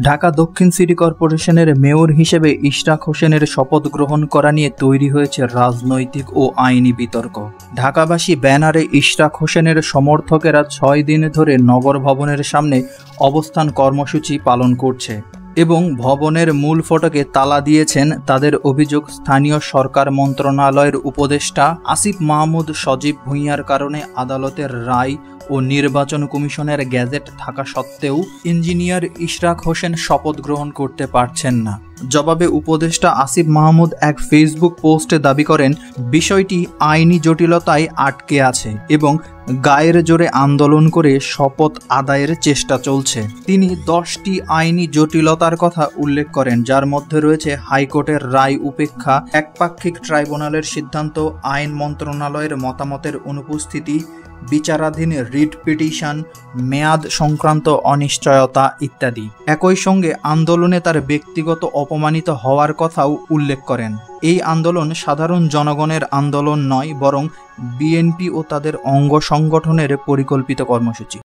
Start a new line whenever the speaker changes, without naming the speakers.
ঢাকা দক্ষিণ সিটি কর্পোরেশনের মেয়র হিসেবে ইশরাক হোসেনের শপথ গ্রহণ করা নিয়ে তৈরি হয়েছে রাজনৈতিক ও আইনি বিতর্ক। ঢাকাবাসী ব্যানারে ইশরাক হোসেনের সমর্থকেরা 6 দিন ধরে নগর ভবনের সামনে অবস্থান কর্মসূচি পালন করছে এবং ভবনের মূল ফটকে তালা দিয়েছেন। তাদের অভিযোগ, স্থানীয় সরকার মন্ত্রণালয়ের উপদেষ্টা আসিফ মাহমুদ সজীব ভূঁইয়ার কারণে আদালতের রায় ও নির্বাচন কমিশনের গ্যাজেট থাকা সত্ত্বেও ইঞ্জিনিয়ার ইশরাক হোসেন শপথ গ্রহণ করতে পারছেন না। জবাবে উপদেষ্টা আসিফ মাহমুদ এক ফেসবুক পোস্টে দাবি করেন, বিষয়টি আইনি জটিলতায় আটকে আছে এবং গায়ের জোরে আন্দোলন করে শপথ আদায়ের চেষ্টা চলছে। তিনি 10টি আইনি জটিলতার কথা উল্লেখ করেন, যার মধ্যে রয়েছে হাইকোর্টের রায় উপেক্ষা, একপাক্ষিক ট্রাইব্যুনালের সিদ্ধান্ত, আইন মন্ত্রণালয়ের মতামতের অনুপস্থিতি, বিচারাধীন রিট পিটিশন, মেয়াদ সংক্রান্ত অনিশ্চয়তা ইত্যাদি। একই সঙ্গে আন্দোলনে তার ব্যক্তিগত অপমানিত হওয়ার কথাও উল্লেখ করেন। এই আন্দোলন সাধারণ জনগণের আন্দোলন নয়, বরং বিএনপি ও তাদের অঙ্গ সংগঠনের পরিকল্পিত কর্মসূচি।